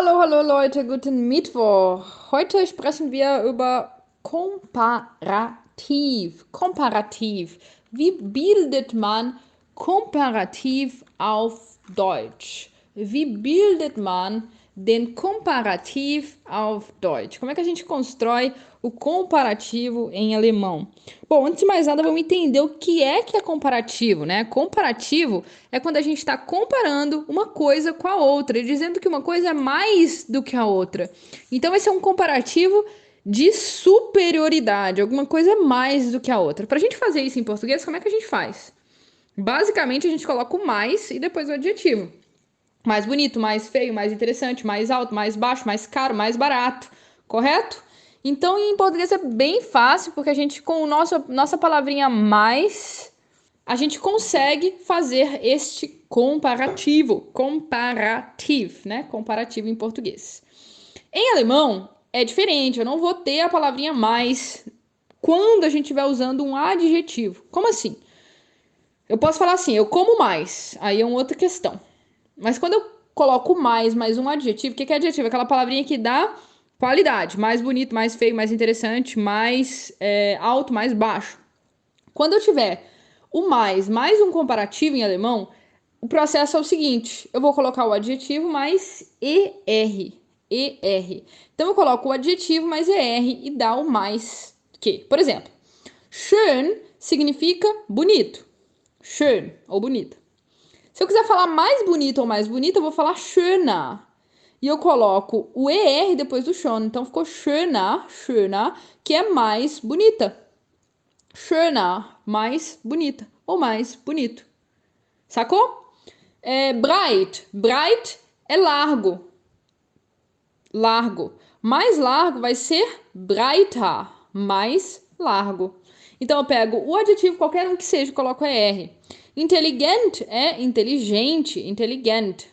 Hallo Leute, guten Mittwoch. Heute sprechen wir über Komparativ. Komparativ. Wie bildet man Komparativ auf Deutsch? Wie bildet man den Komparativ auf Deutsch? Como é que a gente constrói o comparativo em alemão? Bom, antes de mais nada, vamos entender o que é comparativo, né? Comparativo é quando a gente está comparando uma coisa com a outra e dizendo que uma coisa é mais do que a outra. Então, esse é um comparativo de superioridade, alguma coisa mais do que a outra. Para a gente fazer isso em português, como é que a gente faz? Basicamente, a gente coloca o mais e depois o adjetivo. Mais bonito, mais feio, mais interessante, mais alto, mais baixo, mais caro, mais barato, correto? Então, em português é bem fácil, porque a gente, com nossa palavrinha mais, a gente consegue fazer este comparativo. Comparativo, né? Comparativo em português. Em alemão, é diferente. Eu não vou ter a palavrinha mais quando a gente estiver usando um adjetivo. Como assim? Eu posso falar assim, eu como mais. Aí é uma outra questão. Mas quando eu coloco mais um adjetivo, o que é adjetivo? Aquela palavrinha que dá qualidade. Mais bonito, mais feio, mais interessante, mais alto, mais baixo. Quando eu tiver o mais um comparativo em alemão, o processo é o seguinte. Eu vou colocar o adjetivo mais ER. ER. Então, eu coloco o adjetivo mais ER e dá o mais que. Por exemplo, schön significa bonito. Schön, ou bonita. Se eu quiser falar mais bonito ou mais bonita, eu vou falar schöner. E eu coloco o ER depois do schon. Então ficou schöner, schöner, que é mais bonita. Schöner, mais bonita. Ou mais bonito. Sacou? Breit. Breit é largo. Largo. Mais largo vai ser breiter. Mais largo. Então eu pego o adjetivo, qualquer um que seja, coloco ER. Inteligente é inteligente, inteligente.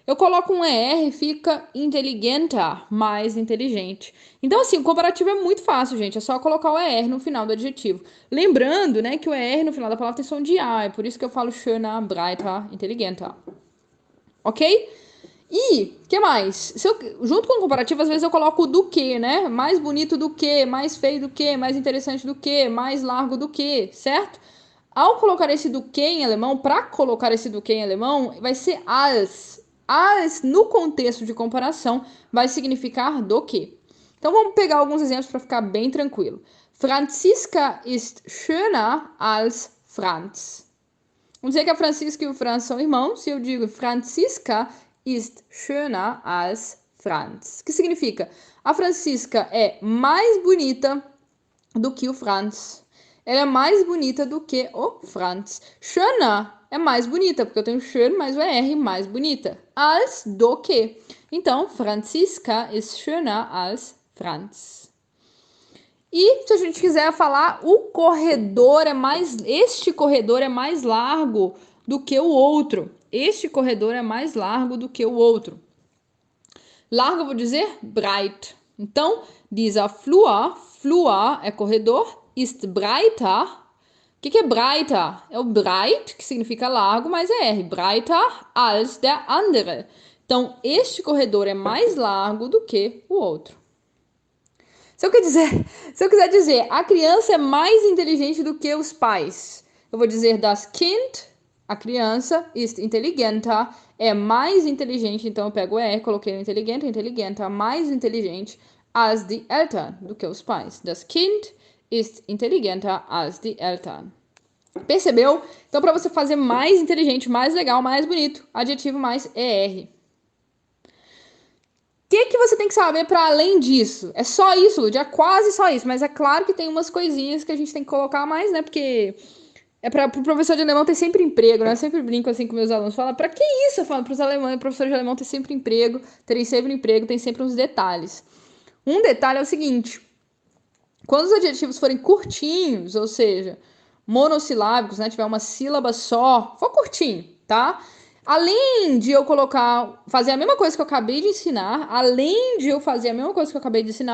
Eu coloco um ER, fica inteligenta, mais inteligente. Então, assim, o comparativo é muito fácil, gente. É só colocar o ER no final do adjetivo. Lembrando, né, que o ER no final da palavra tem som de A. É por isso que eu falo schöner, breiter, inteligenter. Ok? E, que mais? Junto com o comparativo, às vezes eu coloco o do que, né? Mais bonito do que, mais feio do que, mais interessante do que, mais largo do que, certo? Ao colocar esse do que em alemão, para colocar esse do que em alemão, vai ser als. Als, no contexto de comparação, vai significar do que. Então vamos pegar alguns exemplos para ficar bem tranquilo. Franziska ist schöner als Franz. Vamos dizer que a Francisca e o Franz são irmãos. Se eu digo Franziska ist schöner als Franz. Que significa? A Francisca é mais bonita do que o Franz. Ela é mais bonita do que o Franz. Schöner é mais bonita, porque eu tenho schön mais o ER, mais bonita. Als do que. Então, Franziska ist schöner als Franz. E se a gente quiser falar, este corredor é mais largo do que o outro. Este corredor é mais largo do que o outro. Largo eu vou dizer breit. Então, dieser Flur é corredor, ist breiter. O que é breiter? É o breit, que significa largo, mais é R. Breiter als der andere. Então, este corredor é mais largo do que o outro. Se eu quiser dizer, a criança é mais inteligente do que os pais, eu vou dizer das Kind, a criança, ist intelligenter, é mais inteligente, então eu pego o ER, coloquei o intelligenter, mais inteligente, als die Eltern, do que os pais. Das Kind ist intelligenter als die Eltern. Percebeu? Então, para você fazer mais inteligente, mais legal, mais bonito, adjetivo mais ER. O que você tem que saber para além disso? É só isso, Lud? É quase só isso, mas é claro que tem umas coisinhas que a gente tem que colocar mais, né? Porque é para o professor de alemão ter sempre emprego, né? Eu sempre brinco assim com meus alunos, fala, para que isso? Eu falo para os alemães, professor de alemão ter sempre emprego, terem sempre emprego, tem sempre uns detalhes. Um detalhe é o seguinte, quando os adjetivos forem curtinhos, ou seja, monossilábicos, né? Tiver uma sílaba só, for curtinho, tá? Além de eu fazer a mesma coisa que eu acabei de ensinar,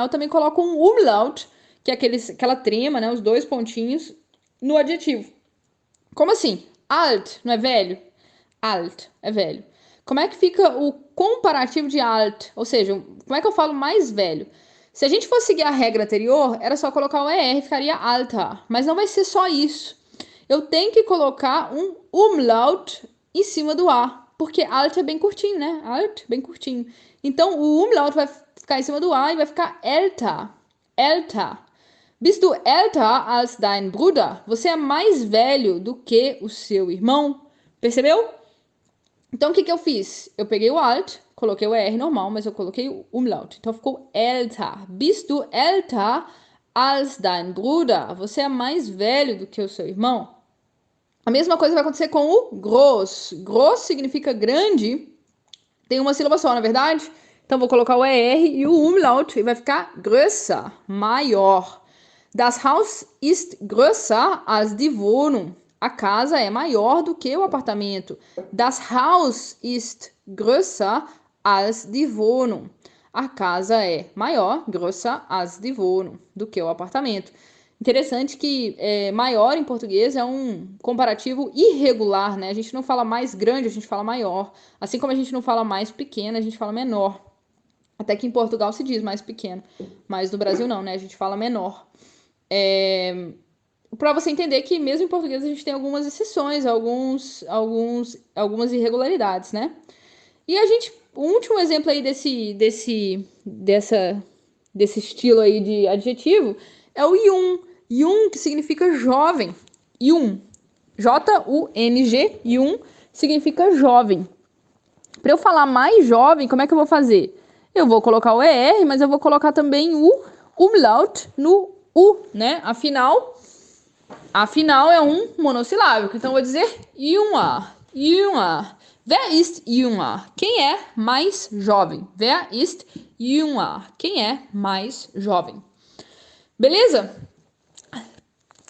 eu também coloco um umlaut, que é aquela trema, né? Os dois pontinhos no adjetivo. Como assim? Alt, não é velho? Alt é velho. Como é que fica o comparativo de alt? Ou seja, como é que eu falo mais velho? Se a gente fosse seguir a regra anterior, era só colocar o ER, ficaria alta. Mas não vai ser só isso. Eu tenho que colocar um umlaut em cima do A. Porque alt é bem curtinho, né? Alt, bem curtinho. Então, o umlaut vai ficar em cima do A e vai ficar älter. Älter. Bist du älter als dein Bruder? Você é mais velho do que o seu irmão. Percebeu? Então, o que eu fiz? Eu peguei o alt, coloquei o R normal, mas eu coloquei o umlaut. Então, ficou älter. Bist du älter als dein Bruder? Você é mais velho do que o seu irmão? A mesma coisa vai acontecer com o groß. Groß significa grande. Tem uma sílaba só, na verdade? Então, vou colocar o ER e o umlaut e vai ficar größer, maior. Das Haus ist größer als die Wohnung. A casa é maior do que o apartamento. Das Haus ist größer als die Wohnung. A casa é maior, größer als die Wohnung, do que o apartamento. Interessante que maior em português é um comparativo irregular, né? A gente não fala mais grande, a gente fala maior. Assim como a gente não fala mais pequeno, a gente fala menor. Até que em Portugal se diz mais pequeno, mas no Brasil não, né? A gente fala menor. Para você entender que mesmo em português a gente tem algumas exceções, algumas irregularidades, né? E o último exemplo aí desse estilo aí de adjetivo é o jung. Jung, que significa jovem. Jung. J-U-N-G. Jung significa jovem. Para eu falar mais jovem, como é que eu vou fazer? Eu vou colocar o ER, mas eu vou colocar também o umlaut no U, né? Afinal é um monossilábico. Então eu vou dizer junger. Junger. Wer ist junger? Quem é mais jovem? Wer ist junger? Quem é mais jovem? Beleza?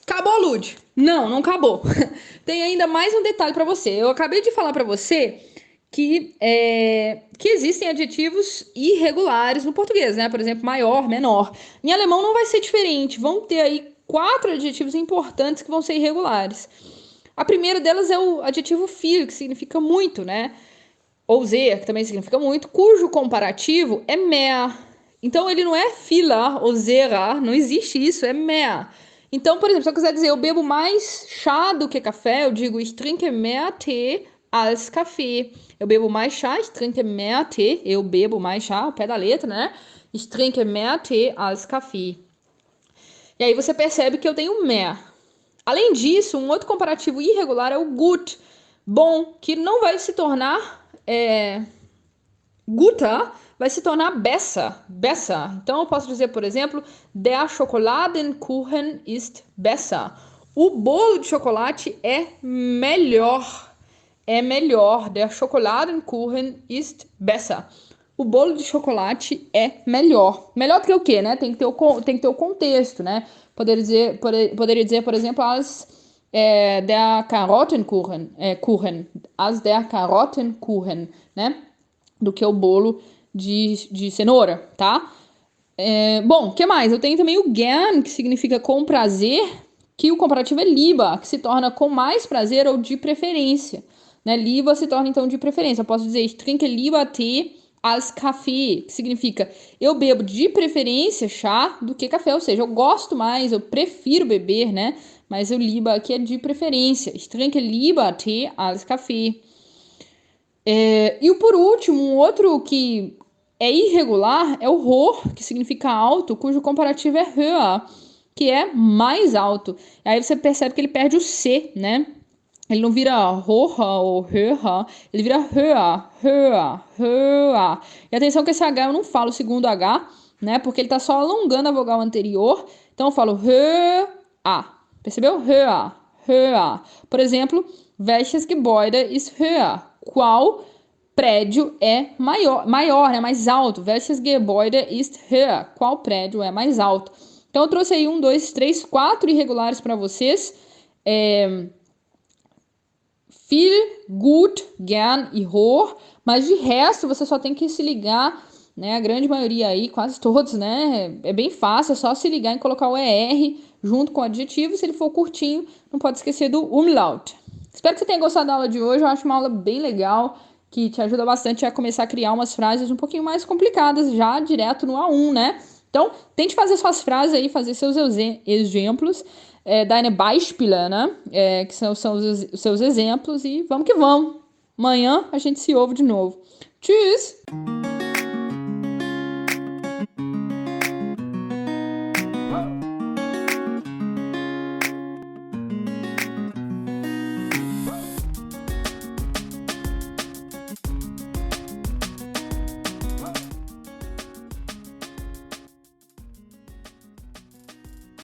Acabou, Lud? Não, não acabou. Tem ainda mais um detalhe para você. Eu acabei de falar para você que existem adjetivos irregulares no português, né? Por exemplo, maior, menor. Em alemão não vai ser diferente. Vão ter aí 4 adjetivos importantes que vão ser irregulares. A primeira delas é o adjetivo viel, que significa muito, né? Ou sehr, que também significa muito, cujo comparativo é mehr. Então, ele não é vieler ou serer, não existe isso, é mehr. Então, por exemplo, se eu quiser dizer eu bebo mais chá do que café, eu digo ich trinke mehr Tee als Kaffee. Eu bebo mais chá, ich trinke mehr Tee. Eu bebo mais chá, ao pé da letra, né? Ich trinke mehr Tee als Kaffee. E aí você percebe que eu tenho mehr. Além disso, um outro comparativo irregular é o gut, bom, que não vai se tornar guter, vai se tornar besser. Então eu posso dizer, por exemplo, der Schokoladenkuchen ist besser. O bolo de chocolate é melhor. Der Schokoladenkuchen ist besser. O bolo de chocolate é melhor. Melhor do que o quê, né? Tem que ter o contexto, né? Poderia dizer, por exemplo, der Karottenkuchen, als der Karottenkuchen, né? Do que o bolo de cenoura, tá? Bom, o que mais? Eu tenho também o gern, que significa com prazer, que o comparativo é lieber, que se torna com mais prazer ou de preferência, né? Lieber se torna, então, de preferência. Eu posso dizer, ich trinke lieber Tee als Kaffee, que significa eu bebo de preferência chá do que café, ou seja, eu gosto mais, eu prefiro beber, né? Mas o lieber aqui é de preferência. Ich trinke lieber Tee als Kaffee. E por último, um outro que é irregular é o hoch, que significa alto, cujo comparativo é höher, que é mais alto. E aí você percebe que ele perde o C, né? Ele não vira hoher ou höher, ele vira höher. E atenção que esse H eu não falo o segundo H, né? Porque ele tá só alongando a vogal anterior. Então eu falo höher. Percebeu? Höher. Por exemplo, welches Gebäude ist höher? Qual prédio é maior, né? Mais alto. Welches Gebäude ist höher? Qual prédio é mais alto? Então eu trouxe aí 1, 2, 3, 4 irregulares para vocês. Viel, gut, gern e hoch, mas de resto você só tem que se ligar, né? A grande maioria aí, quase todos, né? É bem fácil, é só se ligar e colocar o ER junto com o adjetivo. Se ele for curtinho, não pode esquecer do umlaut. Espero que você tenha gostado da aula de hoje, eu acho uma aula bem legal que te ajuda bastante a começar a criar umas frases um pouquinho mais complicadas, já direto no A1, né? Então, tente fazer suas frases aí, fazer seus exemplos, deine Beispiele, né? Que são os seus exemplos, e vamos que vamos. Amanhã a gente se ouve de novo. Tschüss!